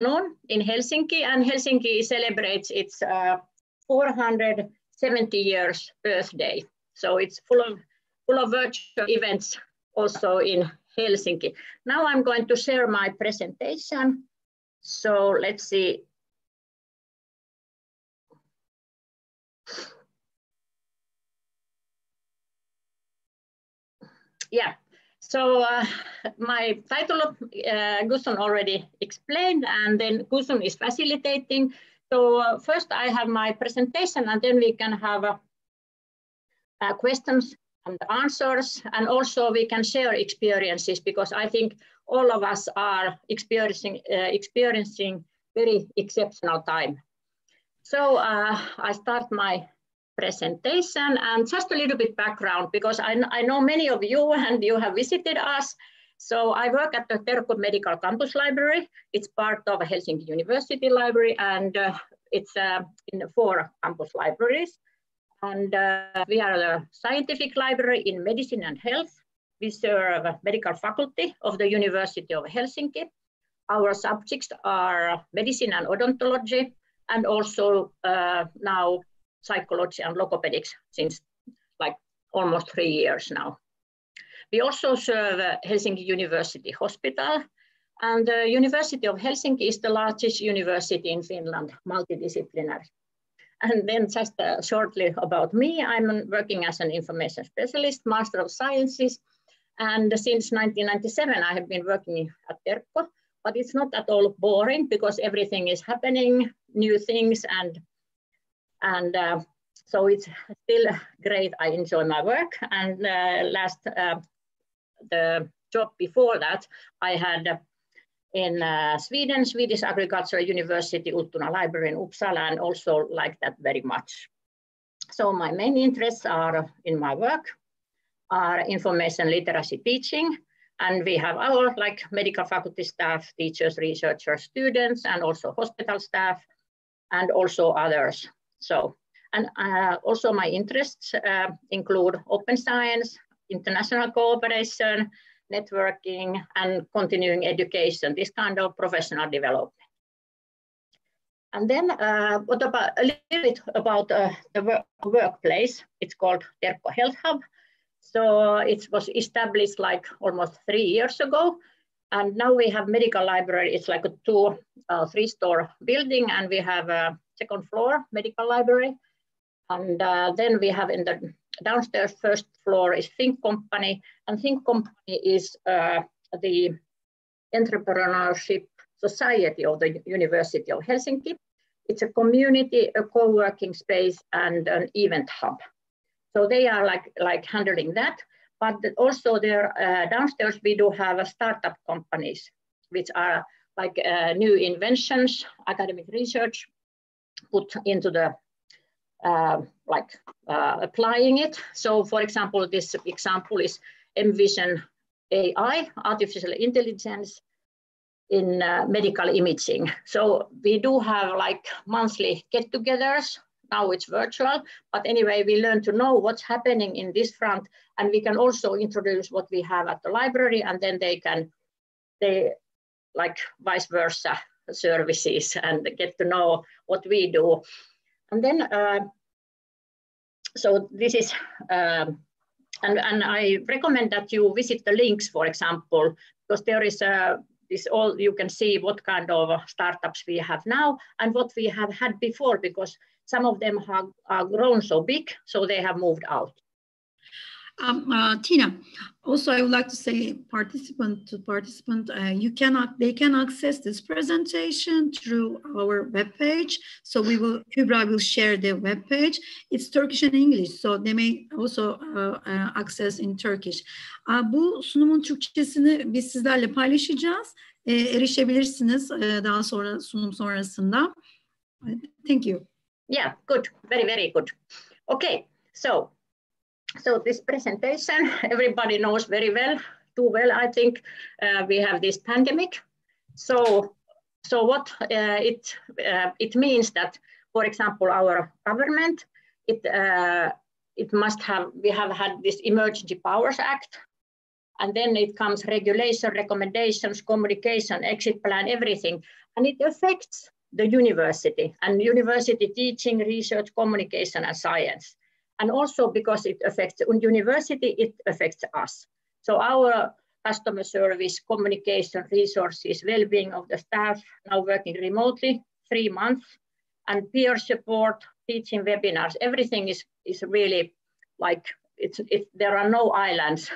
afternoon in Helsinki, and Helsinki celebrates its 470 years birthday. So it's full of virtual events also in Helsinki. Now I'm going to share my presentation. So let's see. Yeah, so my title Gusson already explained, and then Gusson is facilitating. So first I have my presentation, and then we can have questions and answers, and also we can share experiences, because I think all of us are experiencing very exceptional time. So I start my presentation, and just a little bit background, because I know many of you and you have visited us. So I work at the Terrko Medical Campus Library. It's part of Helsinki University Library, and it's in 4 campus libraries. And we are a scientific library in medicine and health. We serve medical faculty of the University of Helsinki. Our subjects are medicine and odontology, and also now psychology and logopedics since like almost 3 years now. We also serve Helsinki University Hospital, and the University of Helsinki is the largest university in Finland, multidisciplinary. And then just shortly about me, I'm working as an information specialist, Master of Sciences, and since 1997 I have been working at Terrko, but it's not at all boring because everything is happening, new things, and so it's still great. I enjoy my work, and the job before that I had in Sweden, Swedish Agricultural University, Ultuna Library in Uppsala, and also like that very much. So my main interests are in my work are information literacy teaching, and we have our like medical faculty staff, teachers, researchers, students, and also hospital staff, and also others. So, and also my interests include open science, international cooperation, networking, and continuing education, this kind of professional development. And then what about a little bit about the workplace? It's called Terrko Health Hub. So it was established like almost 3 years ago. And now we have medical library. It's like a 3-store building, and we have a 2nd floor medical library. And then we have in the downstairs 1st floor is Think Company, and Think Company is the entrepreneurship society of the University of Helsinki. It's a community, a co-working space, and an event hub. So they are like handling that, but also there downstairs we do have startup companies, which are like new inventions, academic research put into the applying it. So for example, this example is Envision AI, artificial intelligence in medical imaging. So we do have like monthly get-togethers. Now it's virtual, but anyway, we learn to know what's happening in this front, and we can also introduce what we have at the library, and then they like vice versa services and get to know what we do. And then, so this is, and I recommend that you visit the links, for example, because there is this all, you can see what kind of startups we have now and what we have had before, because some of them have grown so big, so they have moved out. Tiina, also I would like to say participant to participant, they can access this presentation through our webpage. So Kübra will share the webpage. It's Turkish and English, so they may also access in Turkish. Bu sunumun Türkçesini biz sizlerle paylaşacağız. Erişebilirsiniz daha sonra sunum sonrasında. Thank you. Yeah, good, very, very good. Okay, so this presentation, everybody knows very well, too well, I think, we have this pandemic. So what it means that, for example, our government, it must have, we have had this Emergency Powers Act, and then it comes regulation, recommendations, communication, exit plan, everything. And it affects the university and university teaching, research, communication, and science. And also because it affects the university, it affects us. So our customer service, communication, resources, well-being of the staff now working remotely, 3 months, and peer support, teaching webinars, everything is really like, there are no islands.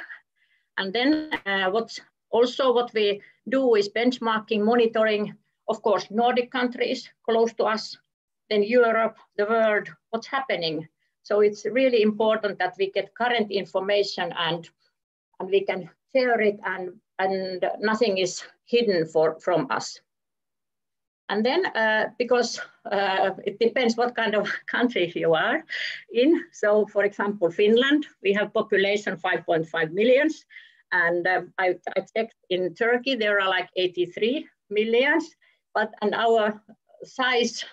And then what we do is benchmarking, monitoring, of course, Nordic countries close to us, then Europe, the world, what's happening. So it's really important that we get current information and we can share it and nothing is hidden from us. And then because it depends what kind of country you are in. So for example, Finland, we have population 5.5 million. And I checked in Turkey, there are like 83 millions, and our size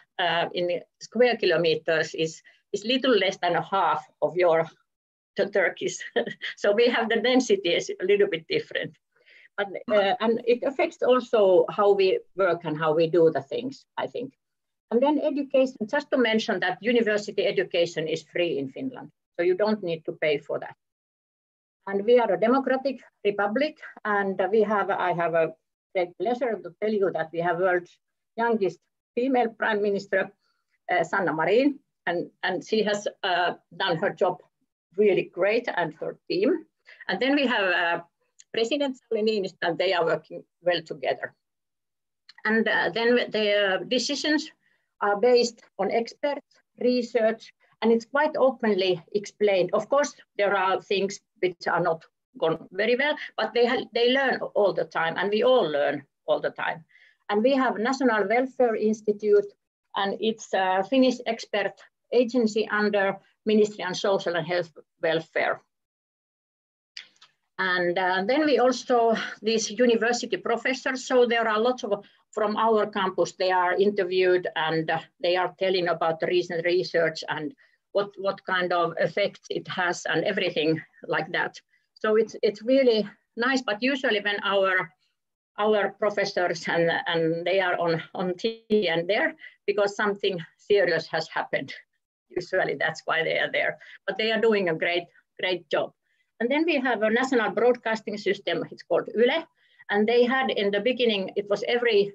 in square kilometers is little less than a half of the Turkish. So we have the density is a little bit different. But, and it affects also how we work and how we do the things, I think. And then education, just to mention that university education is free in Finland. So you don't need to pay for that. And we are a democratic republic, and I have a great pleasure to tell you that we have world's youngest female prime minister, Sanna Marin, and she has done her job really great, and her team. And then we have President Sauli Niinistö, and they are working well together. And then the decisions are based on experts, research, and it's quite openly explained. Of course, there are things which are not gone very well, but they learn all the time, and we all learn all the time. And we have National Welfare Institute, and it's a Finnish expert agency under Ministry of Social and Health Welfare. And then we also, these university professors, so there are lots of, from our campus, they are interviewed and they are telling about the recent research and what kind of effects it has and everything like that. So it's really nice, but usually when our professors and they are on TV and there, because something serious has happened. Usually that's why they are there, but they are doing a great job. And then we have a national broadcasting system, it's called YLE, and they had in the beginning, it was every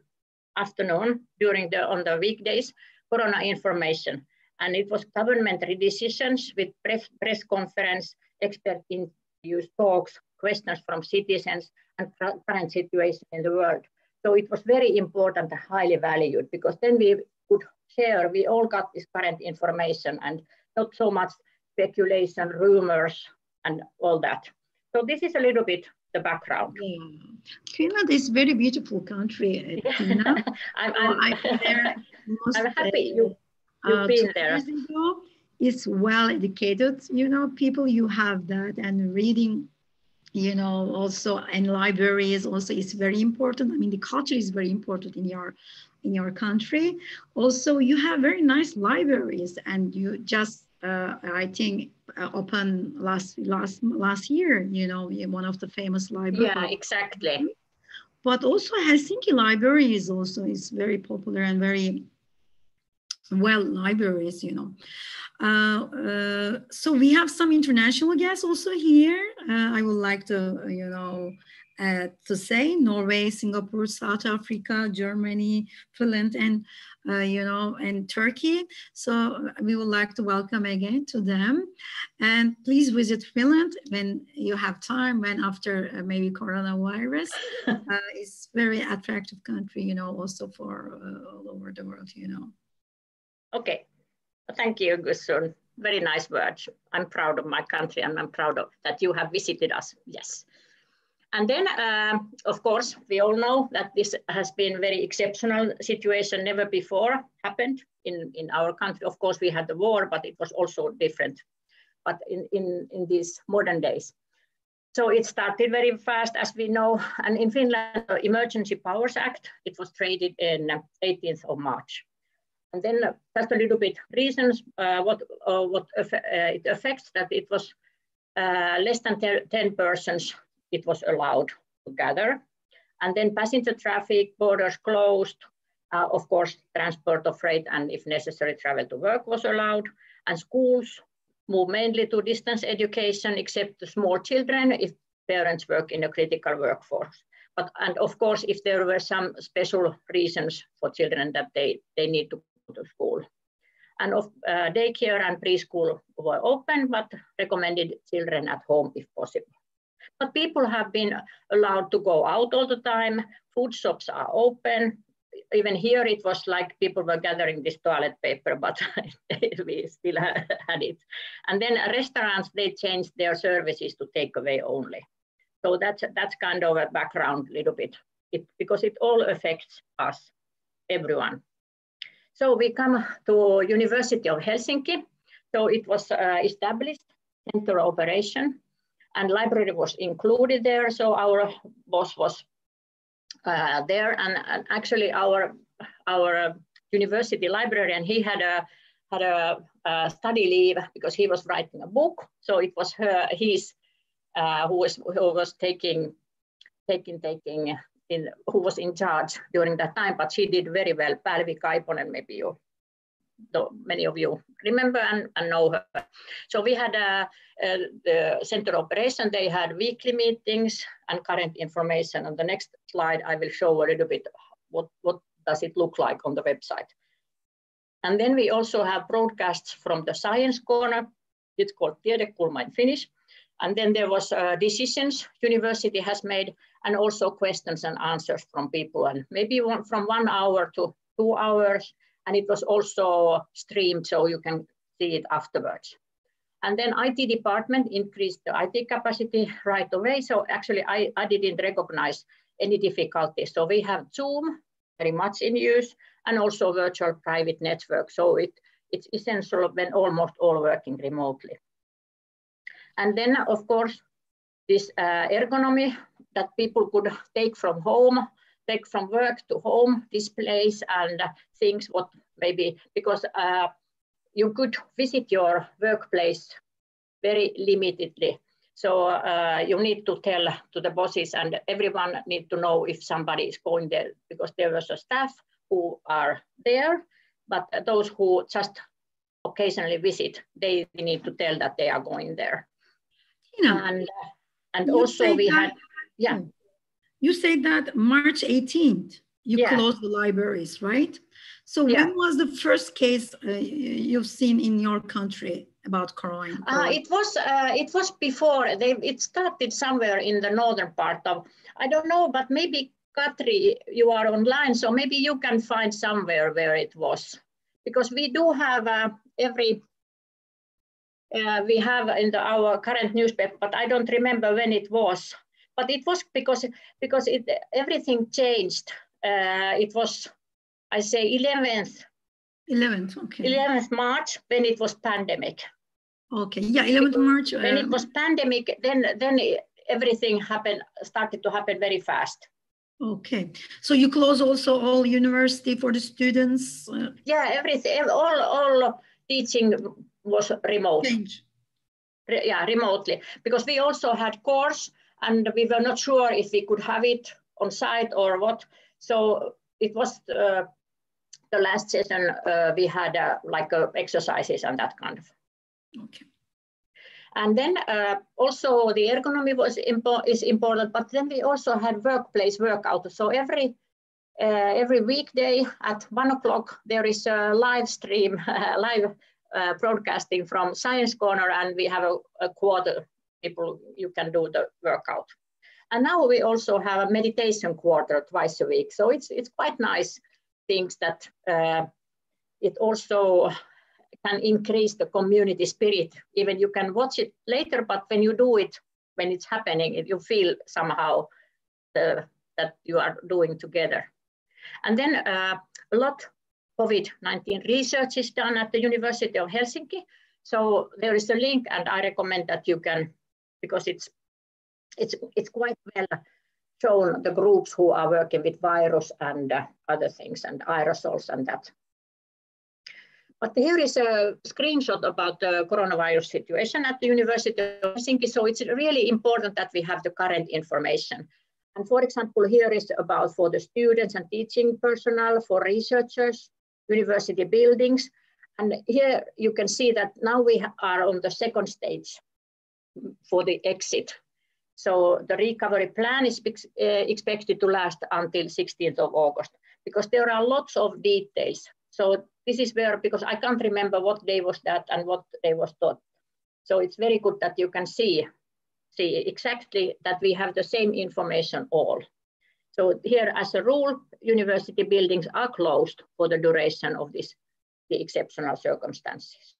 afternoon on the weekdays, corona information. And it was governmentary decisions with press conference, expert interviews, talks, questions from citizens, and current situation in the world. So it was very important and highly valued, because then we could share, we all got this current information and not so much speculation, rumors, and all that. So this is a little bit the background. Yeah. Finland is a very beautiful country, Tiina. I'm happy you've been there. It's well educated, people, you have that, and reading, also, and libraries also is very important. I mean, the culture is very important in your country. Also, you have very nice libraries, and you just I think open last year, one of the famous libraries. Yeah, exactly. But also Helsinki Library is very popular and very well libraries, So we have some international guests also here. I would like to, to say Norway, Singapore, South Africa, Germany, Finland, and and Turkey. So we would like to welcome again to them. And please visit Finland when you have time, when after maybe coronavirus. It's very attractive country, also for all over the world, Okay, thank you, Gussun. Very nice words. I'm proud of my country, and I'm proud of that you have visited us. Yes. And then, of course, we all know that this has been a very exceptional situation, never before happened in our country. Of course, we had the war, but it was also different, but in these modern days. So it started very fast, as we know, and in Finland, the Emergency Powers Act, it was traded in 18th of March. And then just a little bit reasons what it affects, that it was less than 10 persons it was allowed to gather. And then passenger traffic, borders closed, Of course, transport of freight and if necessary, travel to work was allowed. And schools move mainly to distance education, except the small children if parents work in a critical workforce. And of course, if there were some special reasons for children that they need to go to school. And daycare and preschool were open, but recommended children at home if possible. But people have been allowed to go out all the time. Food shops are open. Even here, it was like people were gathering this toilet paper, but we still had it. And then restaurants, they changed their services to takeaway only. So that's kind of a background a little bit, because it all affects us, everyone. So we come to University of Helsinki. So it was established, center operation, and library was included there. So our boss was there, and actually our university librarian, he had a study leave because he was writing a book. So it was who was who was in charge during that time, but she did very well. Päivi Kaiponen, maybe many of you remember and know her. So we had the center operation. They had weekly meetings and current information. On the next slide, I will show a little bit what does it look like on the website. And then we also have broadcasts from the science corner. It's called Tiedekulma in Finnish. And then there was decisions university has made, and also questions and answers from people, and maybe from 1 hour to 2 hours. And it was also streamed, so you can see it afterwards. And then IT department increased the IT capacity right away. So actually, I didn't recognize any difficulties. So we have Zoom very much in use, and also virtual private network. So it's essential when almost all working remotely. And then, of course, this ergonomy that people could take from home, take from work to home, displays and things, what maybe, because you could visit your workplace very limitedly. So you need to tell to the bosses, and everyone need to know if somebody is going there, because there was a staff who are there, but those who just occasionally visit, they need to tell that they are going there. And also we had, yeah. You said that March 18th, you closed the libraries, right? So when was the first case you've seen in your country about corona? It was before. It started somewhere in the northern part of, I don't know, but maybe Katri, you are online, so maybe you can find somewhere where it was. Because we do have we have in our current newspaper, but I don't remember when it was. But it was because everything changed. It was, I say, 11th. 11th, okay. 11th March, when it was pandemic. Okay, yeah, 11th March. When it was pandemic, then everything started to happen very fast. Okay, so you close also all university for the students? Yeah, everything, all teaching was remote. Change. Yeah, remotely, because we also had course, and we were not sure if we could have it on site or what. So it was the last session we had like exercises and that kind of. Okay. And then also the ergonomy is important, but then we also had workplace workout. So every weekday at 1 o'clock there is a live stream, live broadcasting from Science Corner, and we have a quarter people you can do the workout. And now we also have a meditation quarter twice a week. So it's quite nice things that it also can increase the community spirit. Even you can watch it later, but when you do it, when it's happening, you feel somehow that you are doing together. And then a lot COVID-19 research is done at the University of Helsinki. So there is a link, and I recommend that you can, because it's quite well shown the groups who are working with virus and other things and aerosols and that. But here is a screenshot about the coronavirus situation at the University of Helsinki. So it's really important that we have the current information. And for example, here is about for the students and teaching personnel, for researchers, university buildings. And here you can see that now we are on the second stage for the exit. So the recovery plan is expected to last until 16th of August, because there are lots of details. So this is where, because I can't remember what day was that and what day was taught. So it's very good that you can see exactly that we have the same information all. So here, as a rule, university buildings are closed for the duration of the exceptional circumstances.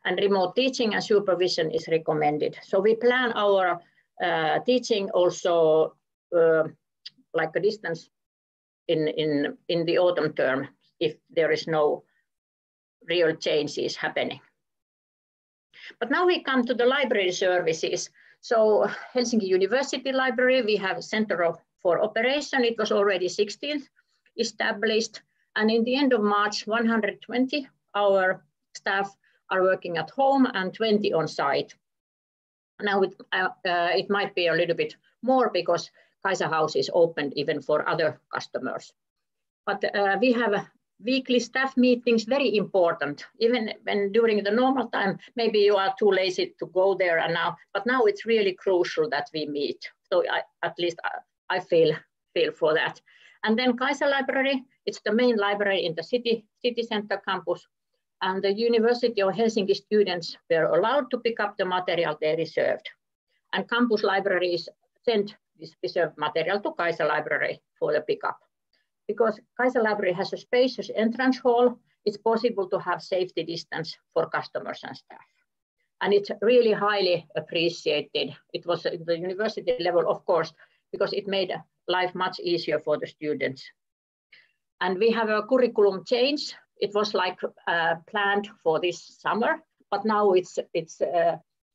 And remote teaching and supervision is recommended. So we plan our teaching also like a distance in the autumn term if there is no real changes happening. But now we come to the library services. So Helsinki University Library, we have Center for Operation. It was already 16th established. And in the end of March, 120 our staff are working at home and 20 on site. Now it might be a little bit more because Kaiser House is opened even for other customers. But we have weekly staff meetings, very important. Even when during the normal time, maybe you are too lazy to go there and now, but now it's really crucial that we meet. So at least I feel for that. And then Kaiser Library, it's the main library in the city center campus. And the University of Helsinki students were allowed to pick up the material they reserved. And campus libraries sent this reserved material to Kaiser Library for the pickup. Because Kaiser Library has a spacious entrance hall, it's possible to have safety distance for customers and staff. And it's really highly appreciated. It was at the university level, of course, because it made life much easier for the students. And we have a curriculum change. It was like planned for this summer, but now it's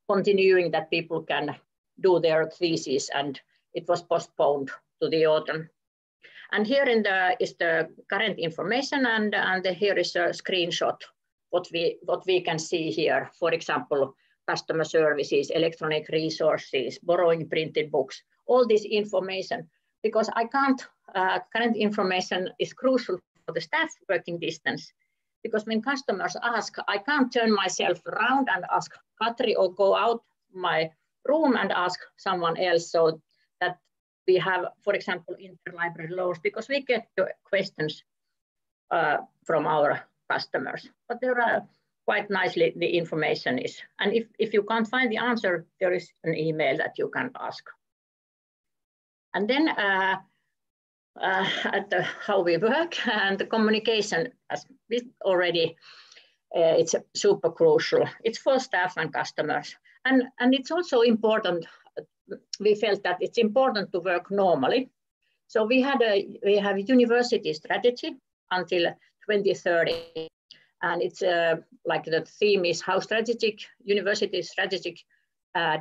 continuing that people can do their thesis, and it was postponed to the autumn. And here is the current information, and here is a screenshot what we can see here. For example, customer services, electronic resources, borrowing printed books, all this information, because I can't, current information is crucial for the staff working distance, because when customers ask, I can't turn myself around and ask Katri or go out my room and ask someone else, so that we have, for example, interlibrary loans, because we get the questions from our customers. But there are quite nicely the information is. And if you can't find the answer, there is an email that you can ask. And then how we work and the communication, as we already, it's super crucial. It's for staff and customers. And it's also important, we felt that it's important to work normally. So we have a university strategy until 2030. And it's like the theme is how university strategic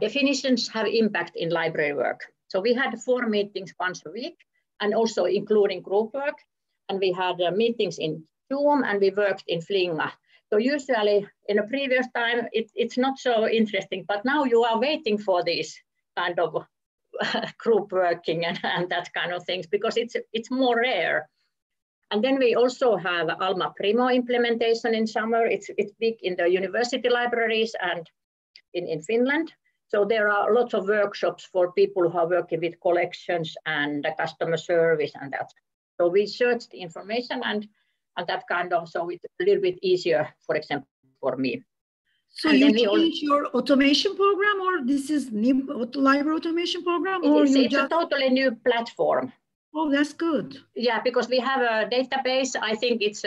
definitions have impact in library work. So we had 4 meetings once a week, and also including group work. And we had meetings in Zoom, and we worked in Flinga. So usually in a previous time, it's not so interesting, but now you are waiting for these kind of group working and that kind of things, because it's more rare. And then we also have Alma Primo implementation in summer. It's big in the university libraries and in Finland. So there are lots of workshops for people who are working with collections and customer service and that. So we searched the information and that kind of, so it's a little bit easier, for example, for me. So you changed your automation program, or this is new library automation program? Or It's a totally new platform. Oh, that's good. Yeah, because we have a database. I think it's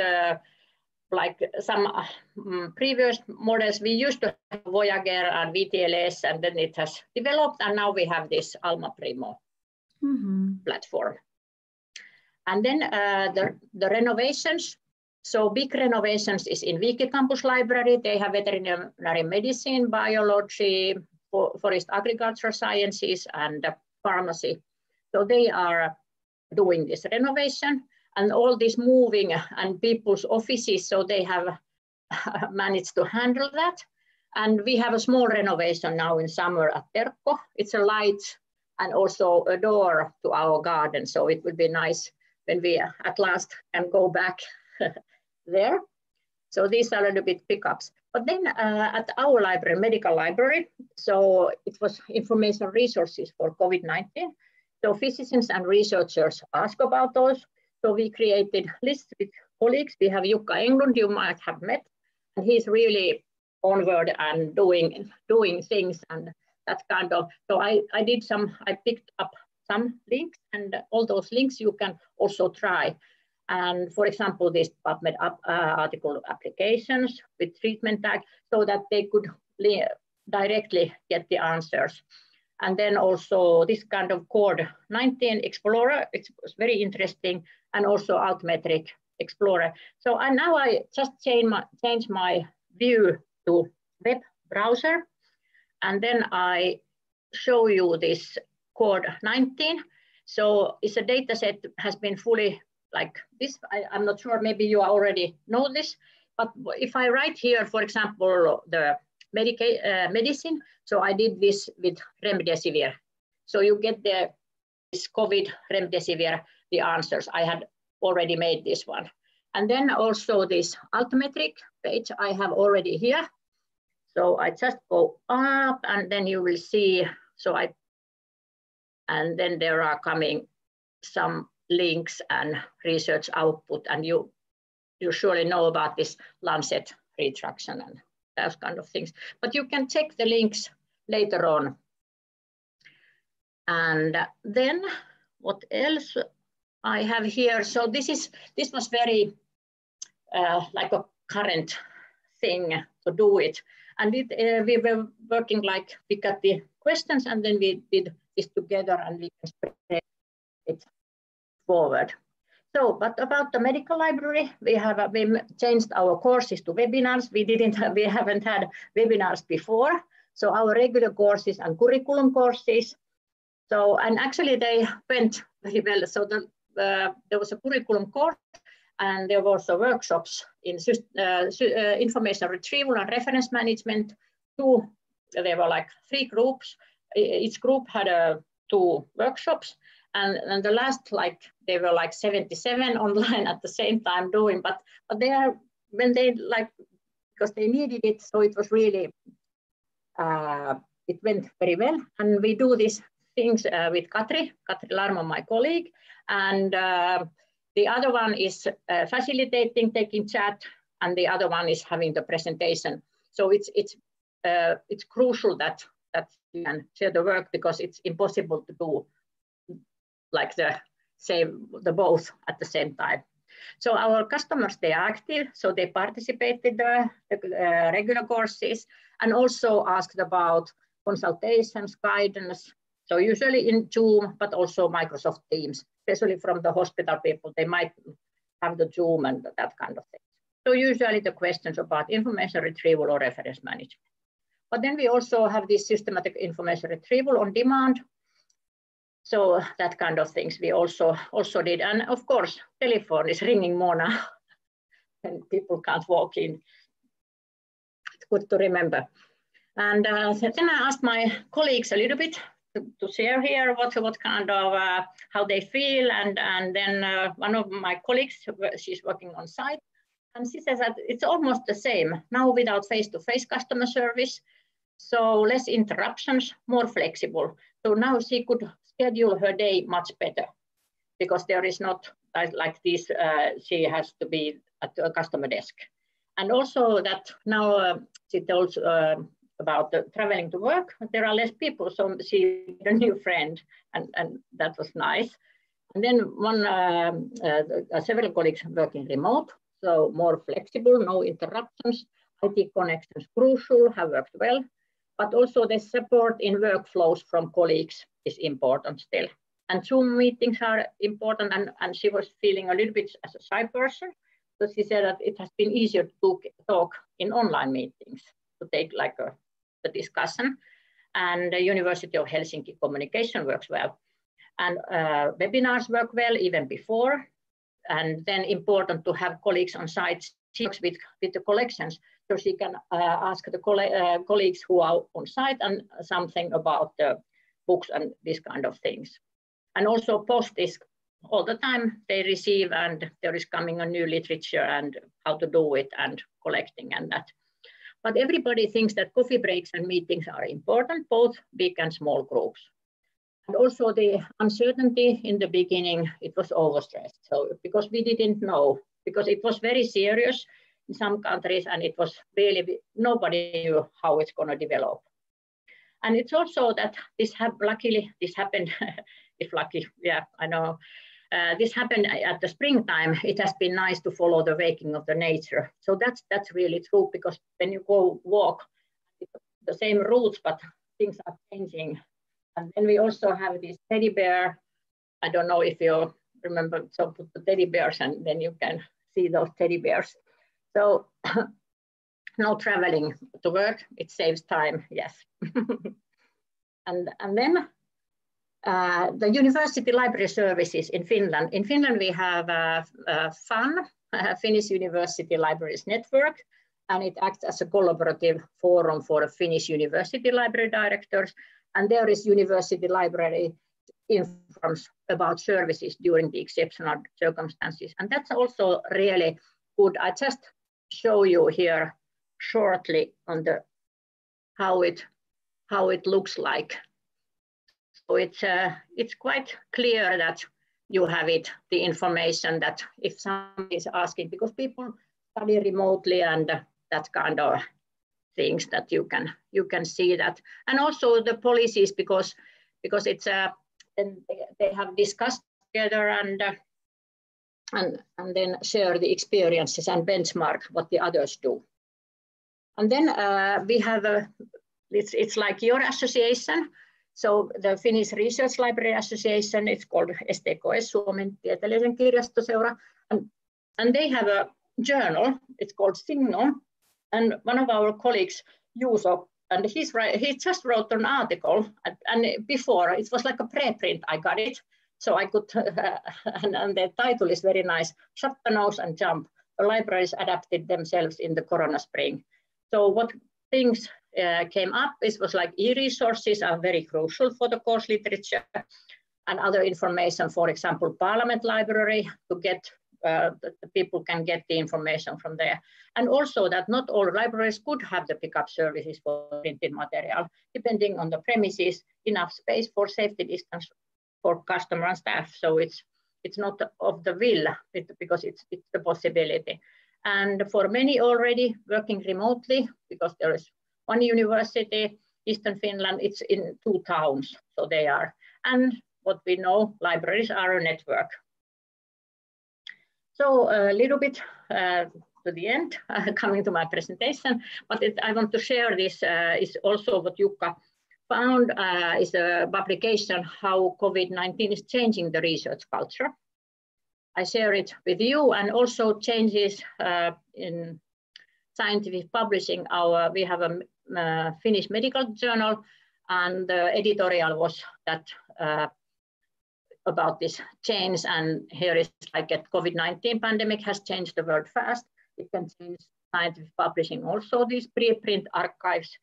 like some previous models. We used to have Voyager and VTLS, and then it has developed, and now we have this Alma Primo platform. And then the renovations. So big renovations is in Viki Campus Library. They have veterinary medicine, biology, forest agriculture sciences, and pharmacy. So they are doing this renovation and all this moving and people's offices. So they have managed to handle that. And we have a small renovation now in summer at Terrko. It's a light and also a door to our garden. So it would be nice when we at last can go back there. So these are a little bit pickups. But then at our library, medical library, so it was information resources for COVID-19. So physicians and researchers ask about those. So we created lists with colleagues. We have Jukka Englund, you might have met, and he's really onward and doing things and that kind of. So I picked up some links, and all those links you can also try. And for example, this PubMed article applications with treatment tag, so that they could directly get the answers. And then also this kind of COVID-19 Explorer, it was very interesting, and also Altmetric Explorer. So now I just change my view to web browser, and then I show you this COVID-19. So it's a data set that has been fully like this. I'm not sure, maybe you already know this, but if I write here, for example, the medicine, so I did this with remdesivir. So you get this COVID remdesivir, the answers. I had already made this one. And then also this Altmetric page I have already here. So I just go up, and then you will see, and then there are coming some links and research output, and you surely know about this Lancet retraction and those kind of things. But you can check the links later on. And then what else I have here? So this was very like a current thing to do it. And we were working like, we got the questions and then we did this together and we can spread it forward. So, but about the medical library, we changed our courses to webinars. We haven't had webinars before. So our regular courses and curriculum courses. So, and actually they went very well. So there was a curriculum course, and there were also workshops in information retrieval and reference management. There were like 3 groups. Each group had 2 workshops. And the last, like, they were like 77 online at the same time doing, but they are, when they like, because they needed it, so it was really, it went very well. And we do these things with Katri Larmo, my colleague, and the other one is facilitating, taking chat, and the other one is having the presentation. So it's crucial that you can share the work, because it's impossible to do like the both at the same time. So our customers, they are active, so they participate with the regular courses and also asked about consultations, guidance. So usually in Zoom, but also Microsoft Teams, especially from the hospital people, they might have the Zoom and that kind of thing. So usually the questions about information retrieval or reference management. But then we also have this systematic information retrieval on demand. So that kind of things we also did. And of course, telephone is ringing more now and people can't walk in. It's good to remember. And then I asked my colleagues a little bit to share here what kind of, how they feel. And then one of my colleagues, she's working on site, and she says that it's almost the same now without face-to-face customer service. So less interruptions, more flexible. So now she could schedule her day much better, because there is not like this, she has to be at the customer desk. And also that now she told about the traveling to work, there are less people, so she had a new friend, and that was nice. And then several colleagues working remote, so more flexible, no interruptions, IT connections crucial, have worked well. But also the support in workflows from colleagues is important still. And Zoom meetings are important, and she was feeling a little bit as a shy person. So she said that it has been easier to talk in online meetings, to take like a discussion. And the University of Helsinki communication works well. And webinars work well even before. And then important to have colleagues on site. She works with the collections, so she can ask the colleagues who are on site and something about the books and these kind of things. And also post is all the time they receive, and there is coming a new literature and how to do it and collecting and that. But everybody thinks that coffee breaks and meetings are important, both big and small groups. And also the uncertainty in the beginning, it was overstressed. So because we didn't know, because it was very serious in some countries, and it was really, nobody knew how it's going to develop. And it's also that luckily this happened, if lucky, yeah, I know. This happened at the springtime. It has been nice to follow the waking of the nature. So that's really true, because when you go walk, the same routes, but things are changing. And then we also have this teddy bear. I don't know if you remember, so put the teddy bears and then you can see those teddy bears. So no traveling to work, it saves time, yes. and then the university library services in Finland. In Finland, we have FUN, Finnish University Libraries Network, and it acts as a collaborative forum for Finnish university library directors. And there is university library informs about services during the exceptional circumstances. And that's also really good. I just show you here shortly on the how it looks like. So it's quite clear that you have the information that if somebody is asking, because people study remotely and that kind of things that you can see that. And also the policies, because it's and they have discussed together and then share the experiences and benchmark what the others do. And then we have it's like your association. So the Finnish Research Library Association, it's called STKS, Suomen Tieteellisen Kirjastoseura, and they have a journal, it's called Signum, and one of our colleagues, Juuso, and he just wrote an article, and before, it was like a preprint, I got it, so I could, and the title is very nice, Shut the Nose and Jump, the libraries adapted themselves in the Corona Spring. So what things came up, it was like e-resources are very crucial for the course literature and other information, for example, Parliament Library, to get, the people can get the information from there. And also that not all libraries could have the pickup services for printed material, depending on the premises, enough space for safety distance for customer and staff. So it's not of the will, because it's the possibility. And for many already working remotely, because there is one university, Eastern Finland, it's in 2 towns, so they are. And what we know, libraries are a network. So a little bit to the end, coming to my presentation, but I want to share this is also what Jukka found is a publication, how COVID-19 is changing the research culture. I share it with you, and also changes in scientific publishing. We have a Finnish medical journal, and the editorial was that about this change. And here is like a COVID-19 pandemic has changed the world fast. It can change scientific publishing also. These preprint archives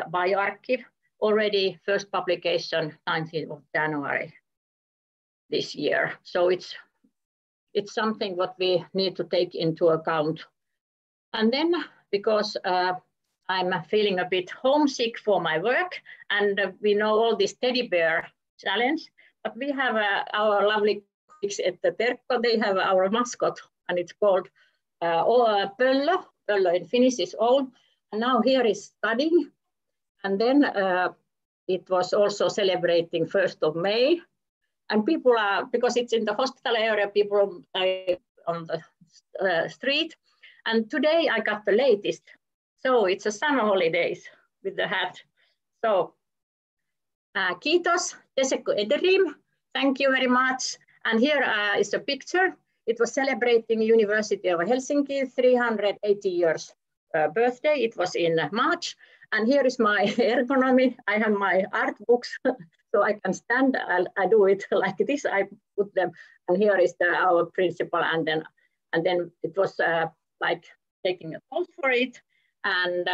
by archive already first publication 19th of January this year. So it's something what we need to take into account. And then because I'm feeling a bit homesick for my work, and we know all this teddy bear challenge, but we have our lovely colleagues at the Terrko, they have our mascot, and it's called Pöllö. Pöllö in Finnish is owl, and now here is studying. And then it was also celebrating 1st of May. And people are, because it's in the hospital area, people are on the street. And today I got the latest. So it's a summer holidays with the hat. So kiitos, Tesekko Ederim. Thank you very much. And here is a picture. It was celebrating University of Helsinki 380 years birthday. It was in March. And here is my ergonomy. I have my art books, so I can stand. I do it like this. I put them, and here is our principal. And then it was like taking a photo for it and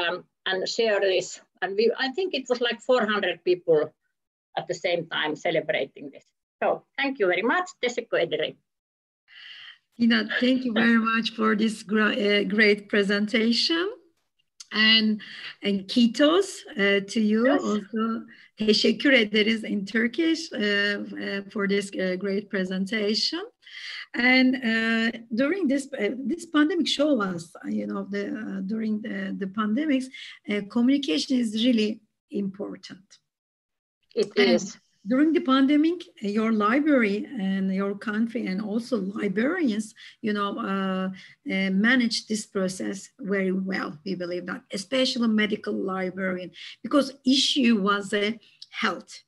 share this. And I think it was like 400 people at the same time celebrating this. So thank you very much, Terrko Ederi. Tiina, thank you very much for this great presentation. And kiitos to you yes. also. Teşekkür ederiz in Turkish for this great presentation. And during this pandemic show us, during the pandemics, communication is really important. It is. During the pandemic, your library and your country and also librarians, managed this process very well. We believe that, especially medical librarian, because issue was health.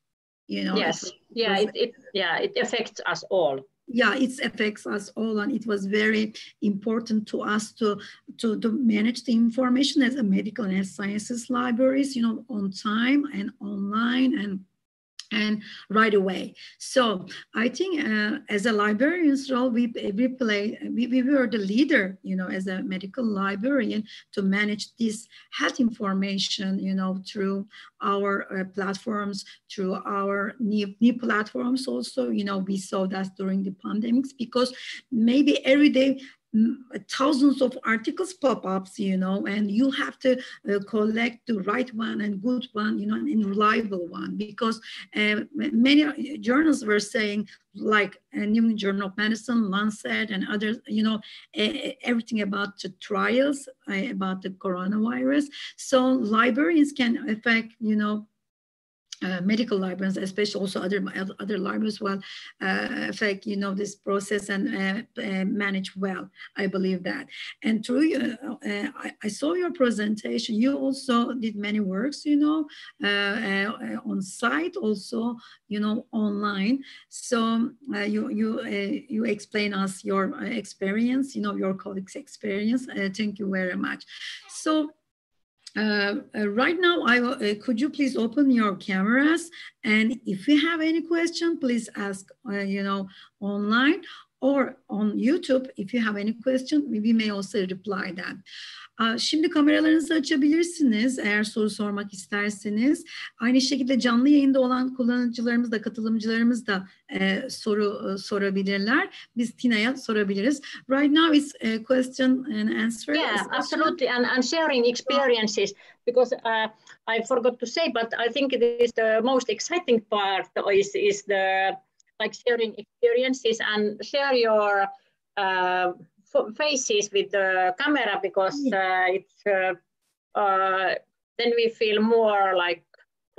Yes. It affects us all. Yeah, it affects us all, and it was very important to us to manage the information as a medical and sciences libraries, on time and online and right away. So I think as a librarian's role, we were the leader, as a medical librarian, to manage this health information, through our platforms, through our new platforms also. We saw that during the pandemics, because maybe every day thousands of articles pop-ups, and you have to collect the right one and good one, and reliable one, because many journals were saying, like New England Journal of Medicine, Lancet, and others, everything about the trials about the coronavirus. So librarians can affect, medical librarians, especially also other libraries, will affect this process and manage well. I believe that. And through I saw your presentation. You also did many works, on site, also, online. So you explain us your experience, your colleagues' experience. Thank you very much. So. Right now, could you please open your cameras? And if you have any question, please ask, online or on YouTube. If you have any question, we may also reply that. Şimdi kameralarınızı açabilirsiniz eğer soru sormak isterseniz. Aynı şekilde canlı yayında olan kullanıcılarımız da, katılımcılarımız da soru sorabilirler. Biz Tiina'ya sorabiliriz. Right now it's a question and answer. Yeah, absolutely. And sharing experiences, because I forgot to say, but I think it is the most exciting part is the sharing experiences, and share your faces with the camera, because it's then we feel more like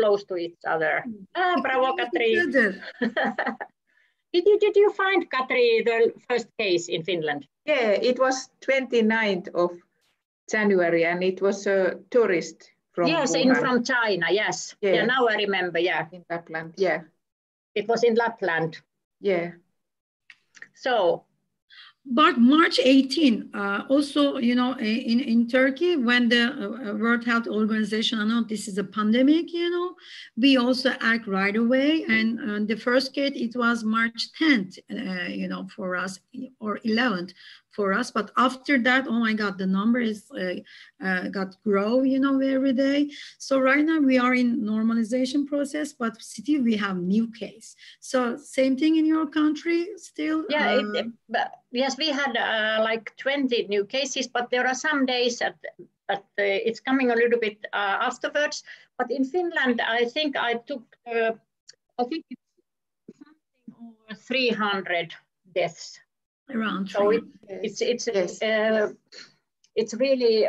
close to each other. Bravo, Katri. Did you find, Katri, the first case in Finland? Yeah, it was 29th of January, and it was a tourist from Wuhan. From China. Yes. Yeah. Now I remember. Yeah. In Lapland. Yeah. It was in Lapland. Yeah. So. But March 18, also, in Turkey, when the World Health Organization announced this is a pandemic, we also act right away. And the first case, it was March 10th, for us, or 11th for us. But after that, oh my God, the number is got grow, every day. So right now we are in normalization process, but still we have new case. So same thing in your country still? Yeah, yes, we had like 20 new cases, but there are some days that it's coming a little bit afterwards. But in Finland, I think I took, I think it's something over 300 deaths. Around. So it's really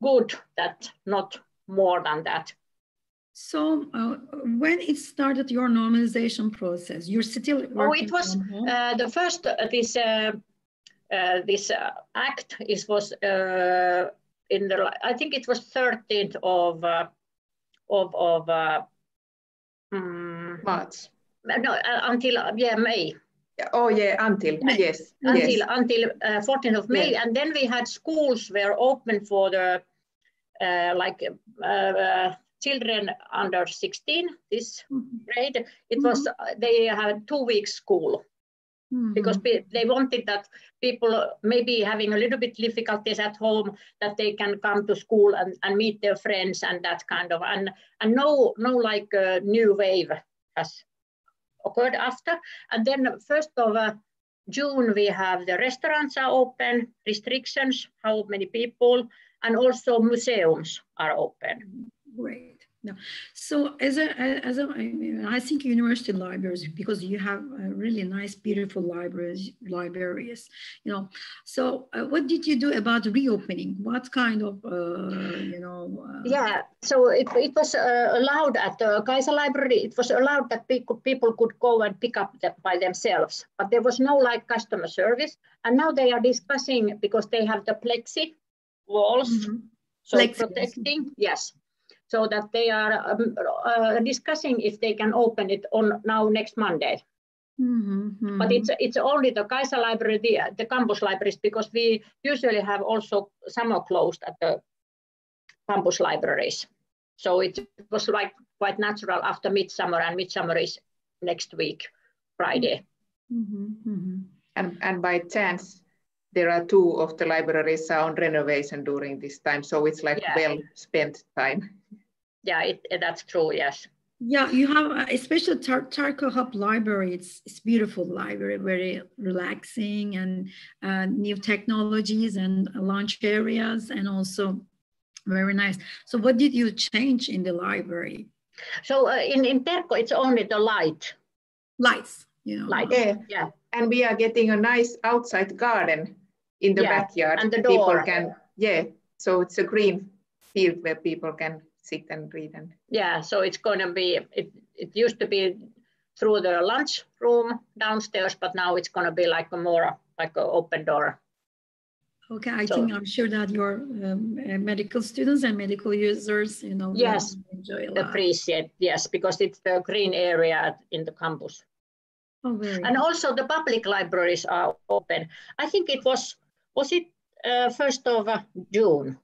good that not more than that. So when it started your normalization process, you're still working? Oh, it was the first this act was in the, I think it was 13th of March. No, until May. Oh yeah, until yes. Until 14th of May, and then we had schools were open for the children under 16, this grade. It was, they had 2 weeks school. because they wanted that people maybe having a little bit difficulties at home, that they can come to school and meet their friends and that kind of, and no like a new wave has occurred after. And then 1st of June, we have the restaurants are open, restrictions, how many people, and also museums are open. Great. No. So as a Helsinki University libraries, because you have really nice, beautiful libraries, you know. So what did you do about reopening? What kind of, Yeah, so it was allowed at the Kaiser Library. It was allowed that people could go and pick up by themselves, but there was no like customer service. And now they are discussing, because they have the plexi walls, so plexi protecting, yes. So that they are discussing if they can open it on now next Monday. But it's only the Kaiser Library, the campus libraries, because we usually have also summer closed at the campus libraries. So it was like quite natural after midsummer, and midsummer is next week, Friday. And by chance, there are 2 of the libraries are on renovation during this time, so it's like well spent time. Yeah, that's true, yes. Yeah, you have especially Terrko Hub Library. It's beautiful library, very relaxing, and new technologies and lunch areas, and also very nice. So what did you change in the library? So in Terrko, it's only the lights, you know. Light, yeah. And we are getting a nice outside garden in the backyard. And the door. People can, so it's a green field where people can sit and read. And yeah, so it's going to be, it used to be through the lunch room downstairs, but now it's going to be like a more like an open door. Okay, I'm sure that your medical students and medical users, you know, yes, enjoy a lot. Appreciate, yes, because it's the green area in the campus. Oh, very and good. Also the public libraries are open. I think it was it 1st of June?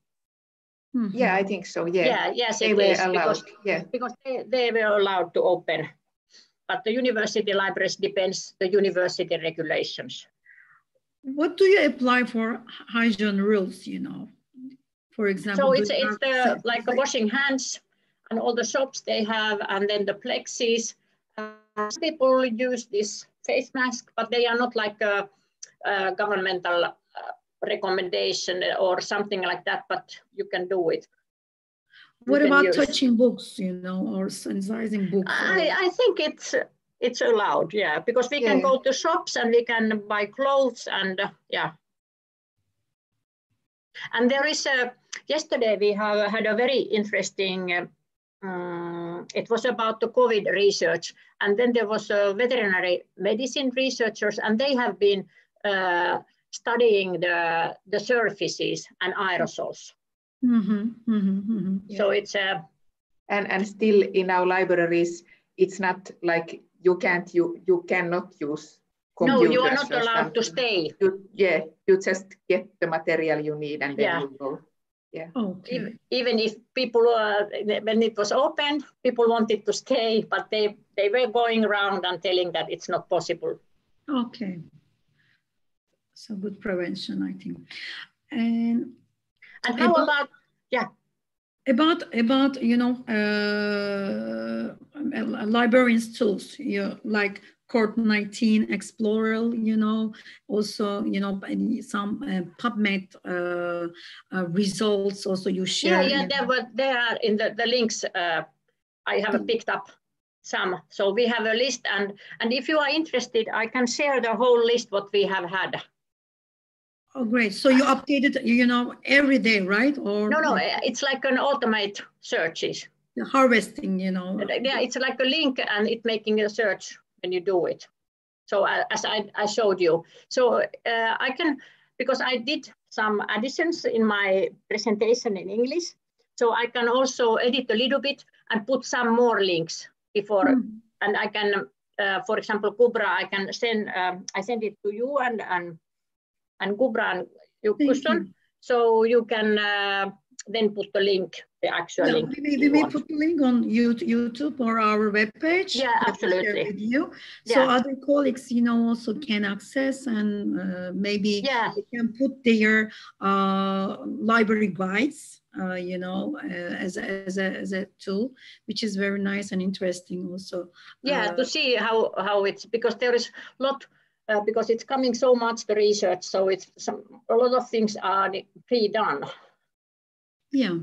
Yeah, I think so. Yeah. Yes, they were allowed. Because they were allowed to open, but the university libraries depends the university regulations. What do you apply for hygiene rules? You know, for example. So it's like washing hands, and all the shops they have, and then the plexis. People use this face mask, but they are not like a governmental recommendation or something like that, but you can do it. What about touching books, you know, or sanitizing books? I think it's allowed, yeah, because we can go to shops and we can buy clothes, and and there is yesterday we have had a very interesting it was about the COVID research, and then there was a veterinary medicine researchers, and they have been studying the surfaces and aerosols. So it's and still in our libraries, it's not like you cannot use computers. No, you are not allowed to stay. You just get the material you need, and then you go. Yeah. Okay. Even if people, when it was open, people wanted to stay, but they were going around and telling that it's not possible. Okay. So good prevention, I think. And how about about you know librarians tools, like COVID-19 Explorer, you know, also, you know, some PubMed results also you share. Yeah, there are in the links. I have picked up some. So we have a list, and if you are interested, I can share the whole list what we have had. Oh, great. So you update it, you know, every day, right? Or no, it's like an automate searches. The harvesting, you know. Yeah, it's like a link, and it's making a search when you do it. So as I showed you. So I can, because I did some additions in my presentation in English, so I can also edit a little bit and put some more links before, and I can, for example, Kubra, I can send, I send it to you and Kubra and Kuston, so you can then put the link the actual link. We may put the link on YouTube or our webpage. Yeah, absolutely. With you. So other colleagues, you know, also can access and maybe they can put their library guides, you know, as a tool, which is very nice and interesting also. Yeah, to see how it's, because there is a lot, because it's coming so much, the research, so it's a lot of things are pre-done. Yeah.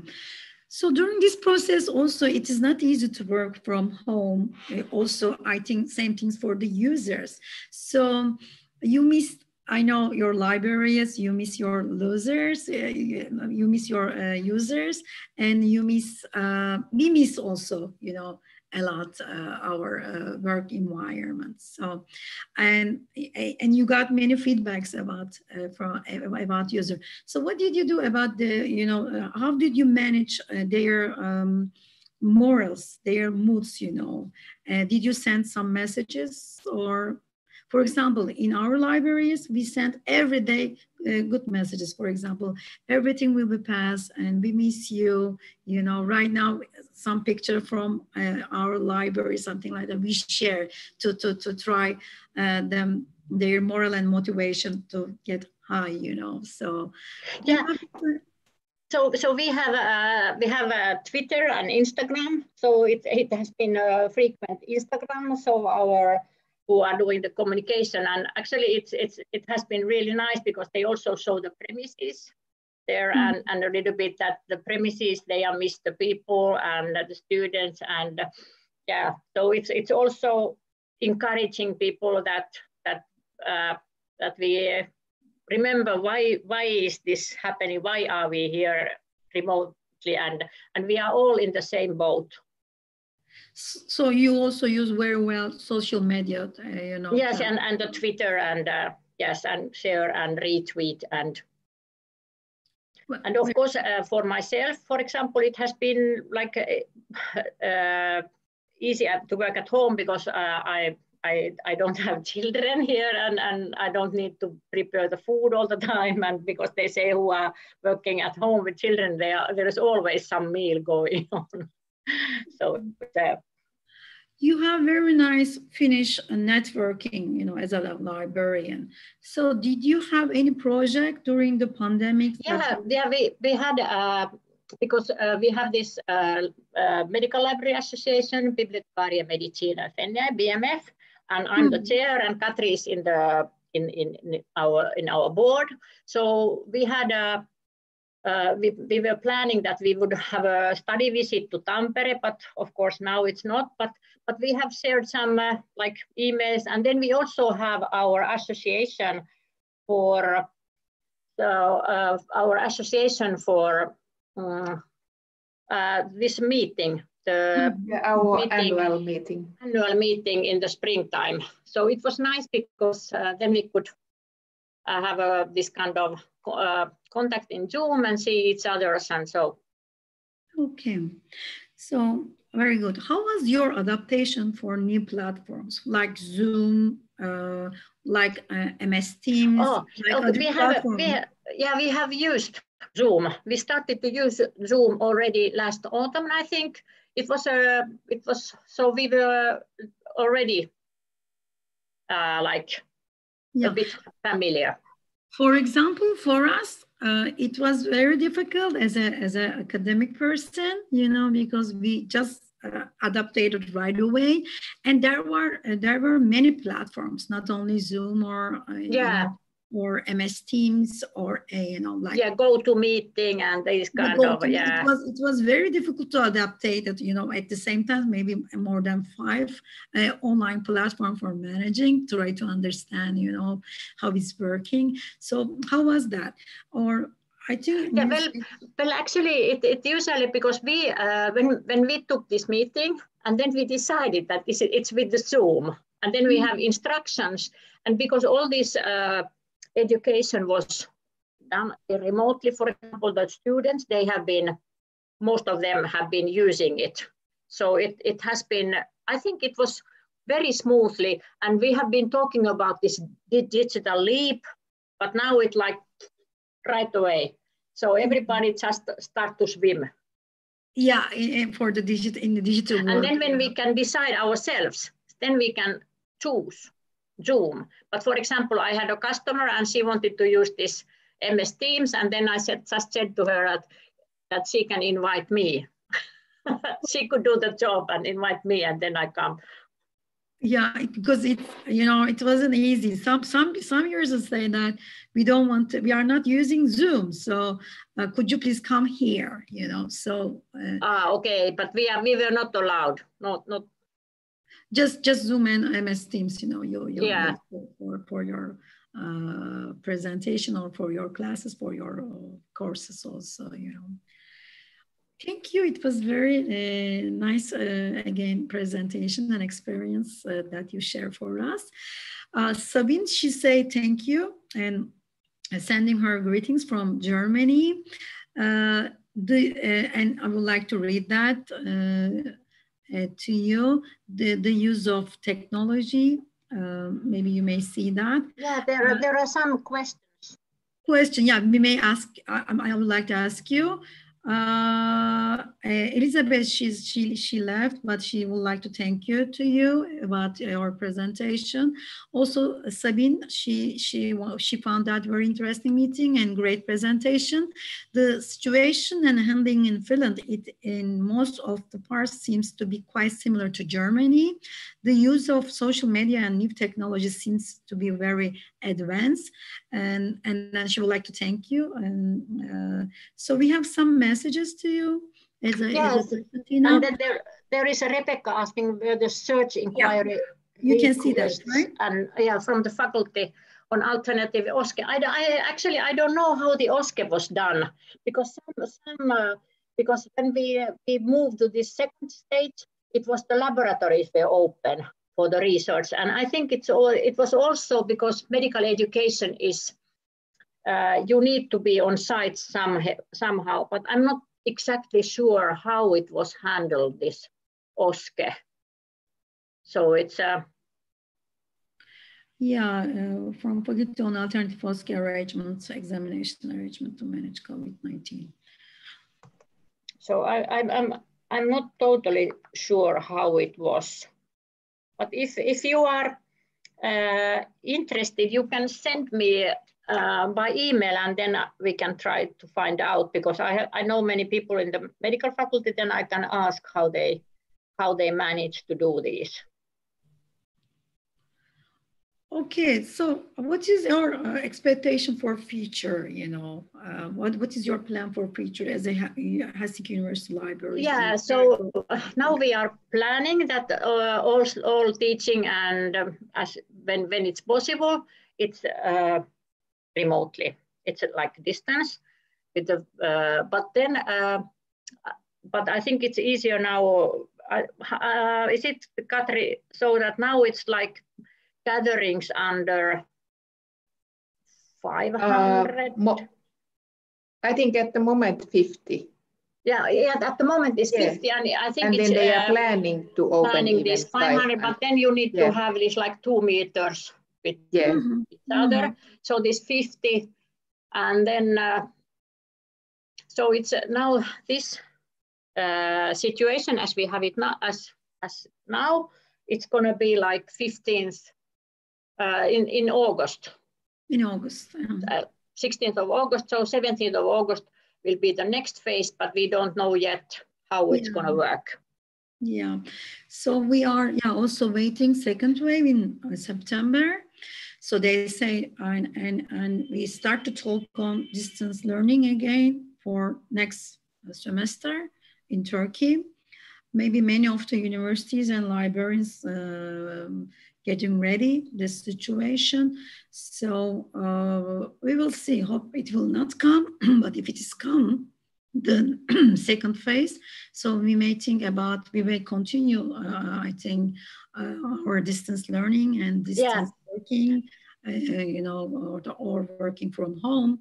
So during this process also, it is not easy to work from home. Also, I think same things for the users. So you miss, I know, your libraries, you miss your users, you miss your users, and you miss, we miss also, you know, a lot our work environment. So, and you got many feedbacks about user. So what did you do about the, you know, how did you manage their morals, their moods, you know? Did you send some messages? Or, for example, in our libraries, we send every day good messages. For example, everything will be passed and we miss you. You know, right now, some picture from our library, something like that, we share to try their moral and motivation to get high, you know. So, yeah. So we have a Twitter and Instagram. So it has been a frequent Instagram. So our who are doing the communication, and actually it has been really nice because they also show the premises there and a little bit that the premises, they are miss the people and the students, and yeah, so it's also encouraging people that we remember why is this happening, why are we here remotely, and we are all in the same boat. So you also use very well social media, you know. Yes, and the Twitter and yes, and share and retweet and of course for myself, for example, it has been like easy to work at home because I don't have children here and I don't need to prepare the food all the time, and because they say who are working at home with children, there is always some meal going on. So you have very nice Finnish networking, you know, as a librarian. So did you have any project during the pandemic? Yeah, we had, because we have this Medical Library Association, Bibliotecaria Medicina Finland, BMF, and I'm the chair, and Katri is in our board. So we had we were planning that we would have a study visit to Tampere, but of course now it's not. But we have shared some like emails, and then we also have our association for this meeting, our annual meeting in the springtime. So it was nice because then we could have this kind of contact in Zoom and see each other, and so. Okay, so very good. How was your adaptation for new platforms like Zoom, like MS Teams? Oh, like okay. We have used Zoom. We started to use Zoom already last autumn. I think it was so we were already like a bit familiar. For example, for us, it was very difficult as an academic person, you know, because we just adapted right away, and there were many platforms, not only Zoom or you know, or MS Teams or like GoToMeeting and these kind of It was very difficult to adapt it, you know, at the same time, maybe more than 5 online platforms for managing, to try to understand, you know, how it's working. So how was that? Or I think well actually it usually, because we when we took this meeting and then we decided that it's with the Zoom, and then we have instructions, and because all this education was done remotely, for example, the students, most of them have been using it. So it has been, I think it was very smoothly, and we have been talking about this digital leap, but now it's like right away. So everybody just start to swim. Yeah, for the in the digital world. And then when we can decide ourselves, then we can choose Zoom. But for example, I had a customer and she wanted to use this MS Teams, and then I just said to her that she can invite me. She could do the job and invite me, and then I come. Yeah, because it wasn't easy. Some users say that we are not using Zoom, so could you please come here? So. Okay, but we were not allowed. Not. Just Zoom and MS Teams. Yeah. For your presentation or for your classes, for your courses also. Thank you. It was very nice, again, presentation and experience that you share for us. Sabine, she say thank you and sending her greetings from Germany. And I would like to read that to you. The use of technology. Maybe you may see that. Yeah, there are some questions. Yeah, we may ask. I would like to ask you. Elizabeth, she left, but she would like to thank you about your presentation. Also, Sabine, she found that very interesting meeting and great presentation. The situation and handling in Finland, in most of the parts seems to be quite similar to Germany. The use of social media and new technology seems to be very advanced, and then she would like to thank you. And so we have some messages to you. Yes, and then there is a Rebecca asking where the search inquiry. Yeah. You can see that, right? And yeah, from the faculty on alternative OSCE. I don't know how the OSCE was done, because because when we moved to this second stage, it was the laboratories were open for the research, and I think it was also because medical education is you need to be on site somehow, but I'm not exactly sure how it was handled, this OSCE. So it's from Faculty on Alternative OSCE arrangements, examination arrangement to manage COVID-19. So I'm not totally sure how it was, but if you are interested, you can send me by email, and then we can try to find out, because I know many people in the medical faculty. Then I can ask how they manage to do this. Okay, so what is your expectation for future? What is your plan for future as a Helsinki University Library? Yeah, so now we are planning that all teaching and when it's possible, it's remotely. It's like distance with the but I think it's easier now. Is it, Katri, so that now it's like gatherings under 500? I think at the moment 50. Yeah, at the moment it's 50, and I think then they are planning to open this 500, but then you need to have this like 2 meters with each other. So this 50, and then so it's now this situation as we have it now, as now, it's going to be like 15th in August. In August. 16th of August, so 17th of August will be the next phase, but we don't know yet how it's going to work. Yeah, so we are also waiting second wave in September. So they say, and we start to talk on distance learning again for next semester in Turkey. Maybe many of the universities and libraries getting ready this situation. So we will see. Hope it will not come, but if it is come, the second phase. So we may think about, we may continue, I think, our distance learning and distance working, or working from home.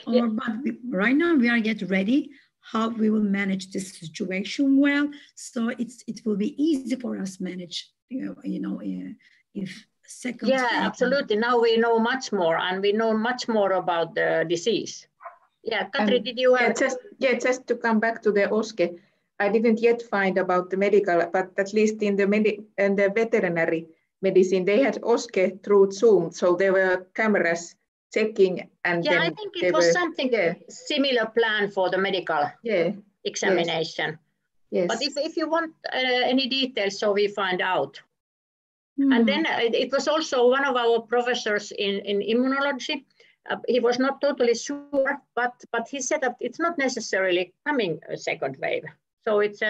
But right now we are getting ready how we will manage this situation well. So it will be easy for us manage, if second. Yeah, absolutely. Now we know much more, and we know much more about the disease. Yeah, Katri, did you have? Just to come back to the OSCE, I didn't yet find about the medical, but at least in the veterinary medicine, they had OSCE through Zoom, so there were cameras checking, and I think it was something similar plan for the medical examination. Yes. But if you want any details, so we find out. And then it was also one of our professors in immunology. He was not totally sure, but he said that it's not necessarily coming a second wave. So it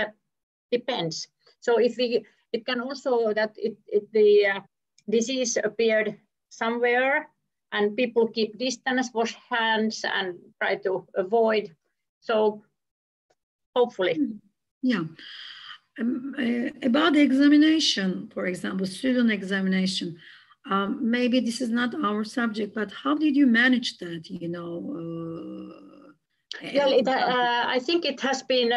depends. So it can also that the disease appeared somewhere, and people keep distance, wash hands, and try to avoid. So hopefully. Yeah. About the examination, for example, student examination, maybe this is not our subject, but how did you manage that, you know? I think it has been,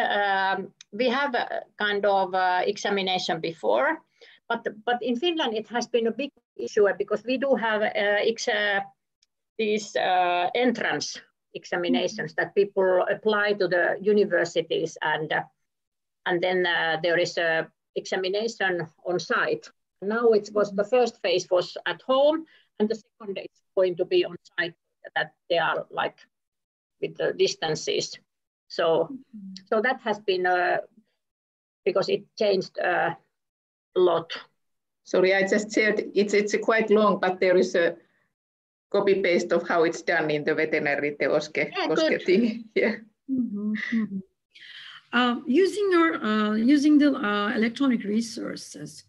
we have a kind of examination before, but in Finland it has been a big issue because we do have these entrance examinations that people apply to the universities, and then there is a examination on site. Now it was the first phase was at home, and the second is going to be on site, that they are like with the distances. So that has been because it changed a lot. Sorry, I just said it's quite long, but there is a copy paste of how it's done in the veterinary, the OSCE thing. Yeah. Using the electronic resources,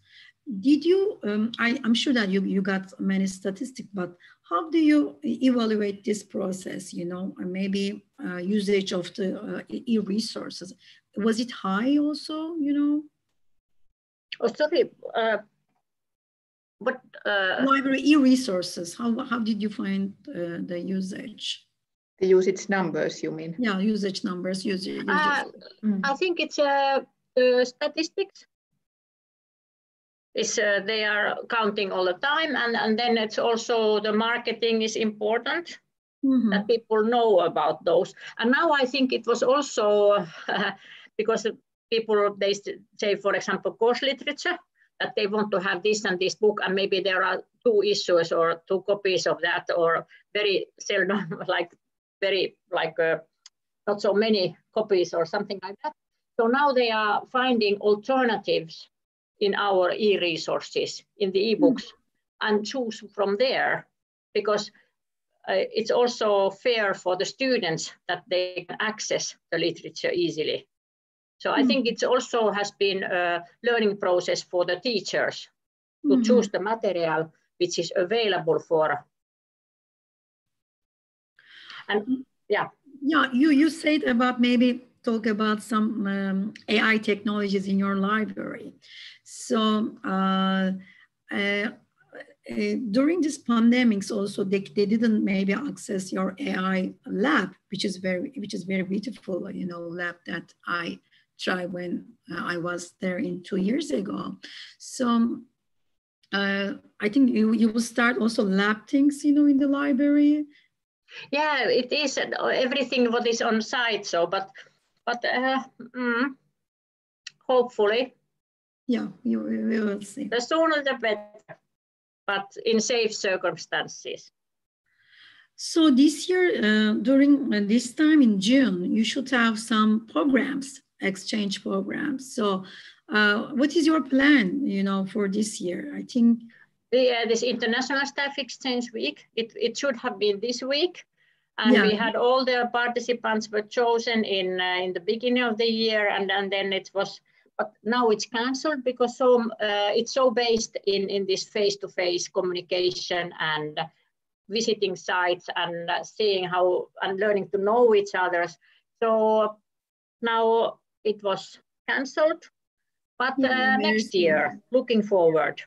did you? I'm sure that you got many statistics, but how do you evaluate this process? You know, maybe usage of the e-resources. Was it high also? You know. Oh, sorry. What library e-resources? How did you find the usage? The usage numbers, you mean? Yeah, usage numbers. I think it's the statistics. They are counting all the time, and then it's also the marketing is important, that people know about those. And now I think it was also because people, they say, for example, course literature, that they want to have this and this book, and maybe there are 2 issues or 2 copies of that, or very seldom, not so many copies or something like that. So now they are finding alternatives in our e-resources, in the e-books, and choose from there, because it's also fair for the students that they can access the literature easily. So I think it also has been a learning process for the teachers to choose the material which is available for. And you said about maybe talk about some AI technologies in your library. So during this pandemics also, they didn't maybe access your AI lab, which is very beautiful, you know, lab that I tried when I was there 2 years ago. So I think you will start also lab things, you know, in the library. Yeah, it is everything what is on site. So, but hopefully. Yeah, we will see. The sooner the better, but in safe circumstances. So this year, during this time in June, you should have some programs, exchange programs. So what is your plan, you know, for this year? I think this International Staff Exchange Week, it should have been this week. And we had all the participants were chosen in the beginning of the year, and then it was, but now it's cancelled because it's so based in this face-to-face communication and visiting sites and seeing how and learning to know each other. So now it was cancelled, but next year, looking forward.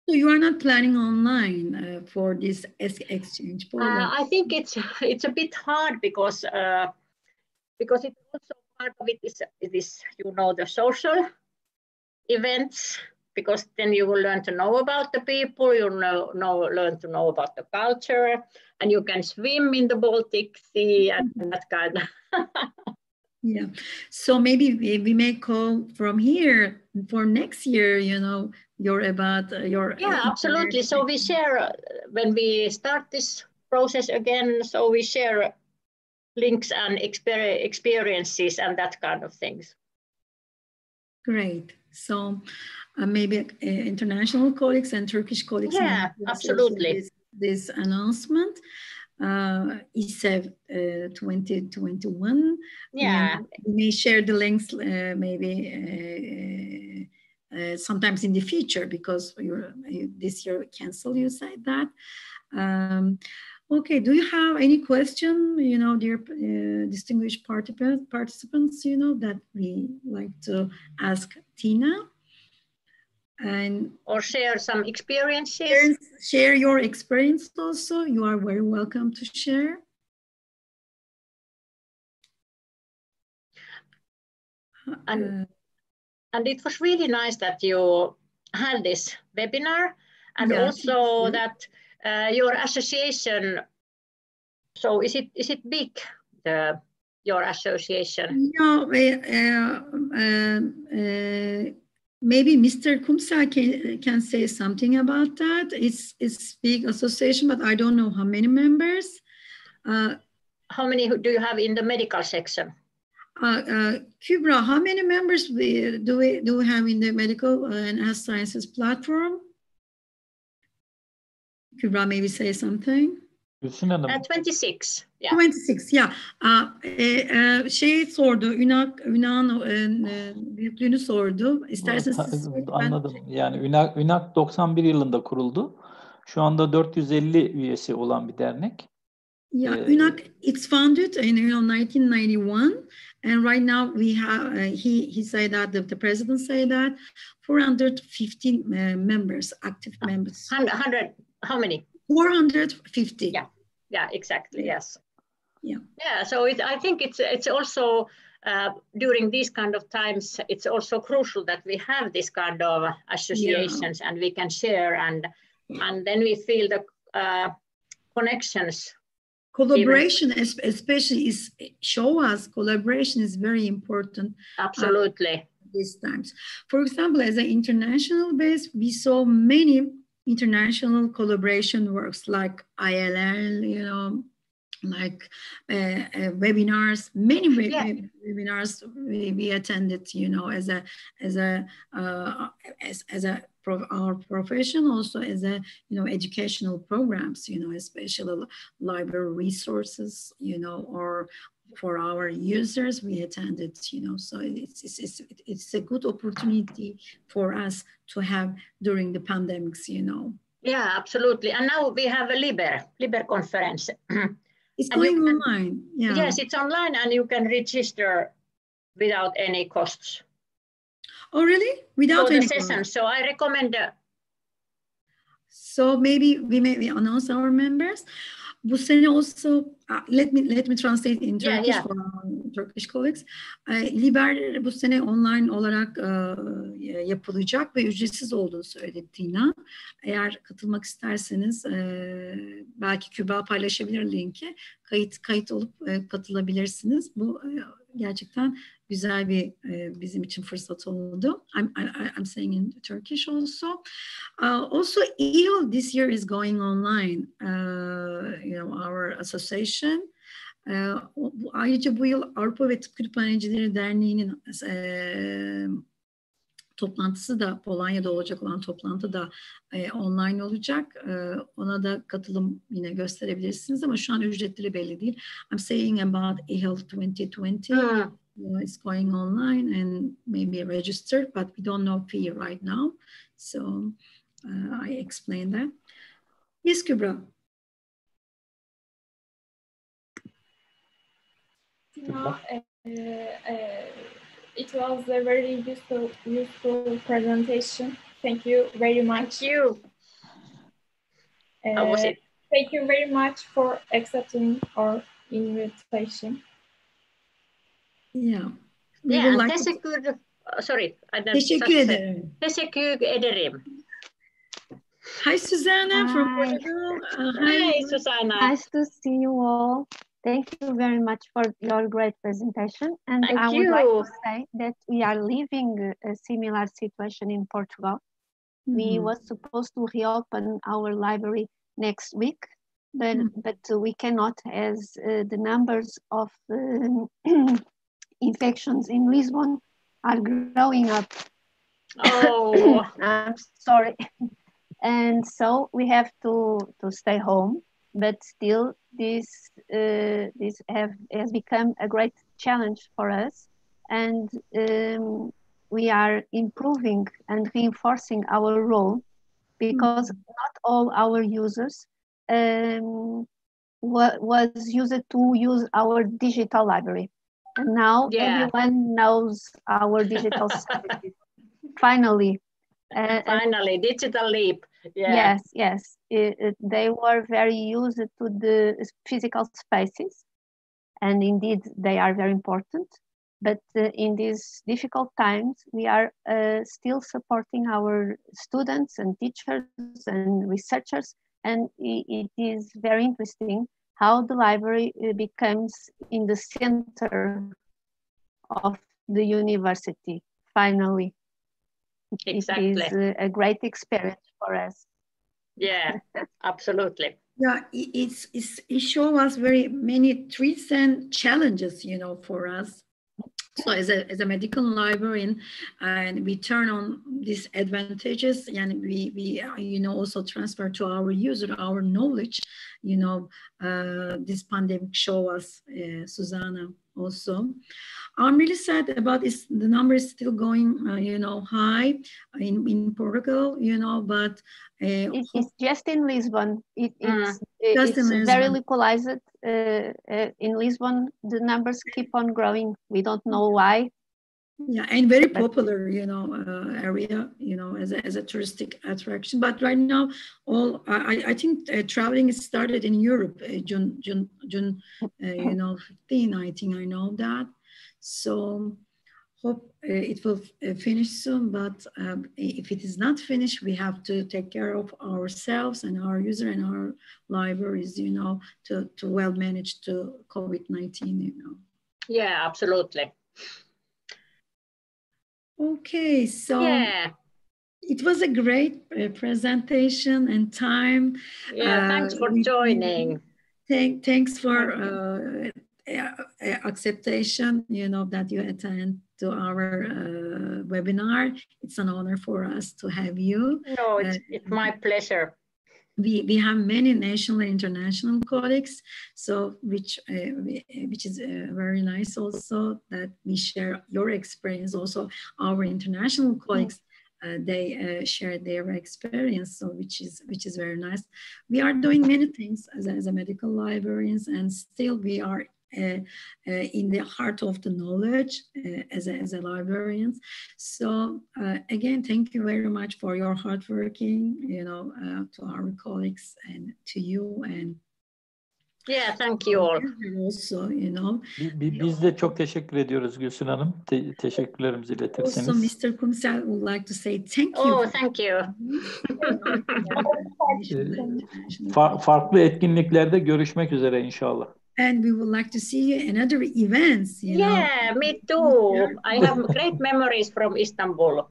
So you are not planning online for this exchange program? I think it's a bit hard because it's also part of it is you know, the social events because then you will learn to know about the people, you learn to know about the culture, and you can swim in the Baltic Sea and that kind of. Yeah, so maybe we may call from here for next year, you know, your. Yeah, absolutely. So we share, when we start this process again, so we share links and experiences and that kind of things. Great. So maybe international colleagues and Turkish colleagues. Yeah, absolutely. This announcement. ESEV 2021. Yeah. We may share the links maybe sometimes in the future, because this year cancel, you said that. Okay, do you have any question, you know, dear distinguished participants, you know, that we like to ask Tiina? Or share some experiences. Share your experience also. You are very welcome to share. And it was really nice that you had this webinar, and also that your association. So is it big, your association? Yeah. Maybe Mr. Kumsal can say something about that. It's big association, but I don't know how many members. How many do you have in the medical section? Kübra, how many members do we have in the medical and health sciences platform? Kübra, maybe say something. 26. Yeah. 26, yeah. Şey sordu, ÜNAK'ın büyüklüğünü sordu. İsterseniz anladım. Yani ÜNAK 91 yılında kuruldu. Şu anda 450 üyesi olan bir dernek. Yeah, ÜNAK, it's founded in 1991, and right now we have he said that the president said that 415 members, active members. 100. How many? 450. Yeah, exactly. Yes. Yeah. So I think it's also during these kind of times, it's also crucial that we have this kind of associations, and we can share, and then we feel the connections. Collaboration, especially, show us collaboration is very important. Absolutely. These times. For example, as an international base, we saw many international collaboration works like ILL, you know, like webinars, many webinars we attended, you know, as our profession, also as a, you know, educational programs, you know, especially library resources, you know, or for our users we attended, you know, so it's a good opportunity for us to have during the pandemics, you know. Yeah, absolutely. And now we have a Liber conference. It's going online. Yeah. Yes, it's online, and you can register without any costs. Oh, really? Without any session. So I recommend. So maybe we announce our members. Bu sene also, let me translate in Turkish for our Turkish colleagues. Liber bu sene online olarak yapılacak ve ücretsiz olduğunu söyledi Tiina. Eğer katılmak isterseniz belki Kübra paylaşabilir linki. Kayıt olup katılabilirsiniz. Bu gerçekten güzel bir bizim için fırsat oldu. I'm saying in Turkish also. Also, EAHIL this year is going online. You know, our association. Ayrıca bu yıl Avrupa ve Tıp Kütüphanecileri Derneği'nin toplantısı da, Polonya'da olacak olan toplantı da online olacak. Ona da katılım yine gösterebilirsiniz ama şu an ücretleri belli değil. I'm saying about EAHIL 2020. It's going online and maybe registered, but we don't know fee right now. So I explained that. Yes, Kübra. It was a very useful presentation. Thank you very much. Thank you. How was it? Thank you very much for accepting our invitation. Yeah. Yeah, that's a good sorry. Teşekkür ederim. Teşekkür ederim. Hi, Susanna from Hi. Portugal. Hi, Susanna. Nice to see you all. Thank you very much for your great presentation. And Thank I would you. like to say that we are living a similar situation in Portugal. We were supposed to reopen our library next week, but we cannot, as the numbers of infections in Lisbon are growing up. Oh, I'm sorry. And so we have to stay home, but still this has become a great challenge for us. And we are improving and reinforcing our role because not all our users was used to use our digital library. And now everyone knows our digital services. Finally. Finally, digital leap. Yeah. Yes. They were very used to the physical spaces, and indeed they are very important. But in these difficult times, we are still supporting our students and teachers and researchers, and it is very interesting how the library becomes in the center of the university, finally. Exactly. It is a great experience for us. Yeah, absolutely. Yeah, it shows us very many threats and challenges, for us. So as a medical librarian, and we turn on these advantages, and we also transfer to our user our knowledge. This pandemic show us, Susanna, also. I'm really sad about this. The number is still going, high in Portugal, but it's just in Lisbon. It's Lisbon. very localized. In Lisbon, the numbers keep on growing. We don't know why. Yeah, and very popular, area, as a touristic attraction. But right now, I think traveling is started in Europe, June 15, I think I know that. So hope it will finish soon, but if it is not finished, we have to take care of ourselves and our user and our libraries, to well manage to COVID-19, Yeah, absolutely. Okay, so it was a great presentation and time. Yeah, thanks for joining. Thanks for acceptation, that you attend to our webinar. It's an honor for us to have you. No, it's my pleasure. We have many national and international colleagues, so which is very nice also that we share your experience. Also, our international colleagues, they share their experience, so which is very nice. We are doing many things as a medical librarians, and still we are in the heart of the knowledge as a librarians. So again, thank you very much for your hard working, to our colleagues and to you. And yeah, thank you all. Also, Biz de çok teşekkür ediyoruz Gülsün Hanım. Teşekkürlerimizi iletirseniz. Also, Mr. Kumsel would like to say thank you. Oh, thank you. Farklı etkinliklerde görüşmek üzere inşallah. And we would like to see you in other events. Yeah, me too. I have great memories from Istanbul.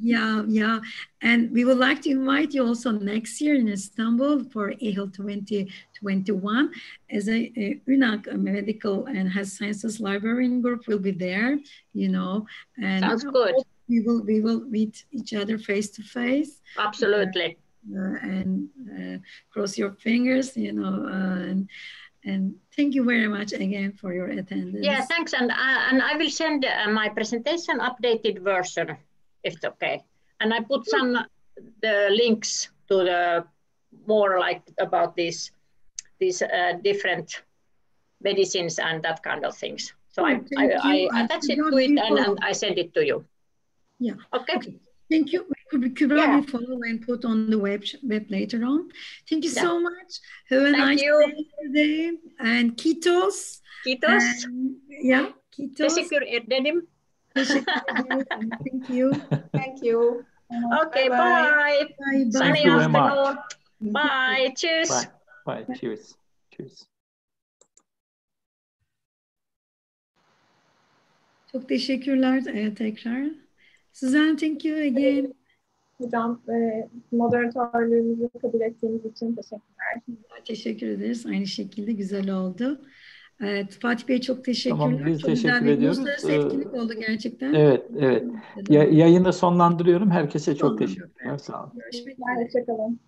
Yeah. And we would like to invite you also next year in Istanbul for EAHIL 2021 as a ÜNAK Medical and Health Sciences Librarian Group will be there, And sounds good. We will meet each other face to face. Absolutely. And cross your fingers, and thank you very much again for your attendance. Yeah, thanks. And I will send my presentation updated version, if it's okay. And I put some the links to the more about these different medicines and that kind of things. So I attach it to it and I send it to you. Yeah. Okay. Thank you. Kubra will follow and put on the web later on. Thank you so much. Have a nice day today. And Kitos. Kitos. Kitos. Teşekkür ederim. Teşekkür ederiz. Thank you. Thank you. Okay, Bye bye. Bye. Sunny Thank you very much. afternoon. Bye. Cheers. Bye. Bye. Cheers. Cheers. Çok teşekkürler tekrar. Suzanne, thank you again. Hocam, moderatörlüğümüzü kabul ettiğiniz için teşekkürler. Teşekkür ederiz. Aynı şekilde güzel oldu. Evet, Fatih Bey çok teşekkürler. Tamam, biz çok güzel teşekkür bir ediyoruz. uluslararası etkinlik oldu gerçekten. Evet. Yayını sonlandırıyorum. Herkese çok teşekkürler. Sağ olun. Görüşmek üzere. Hoşçakalın.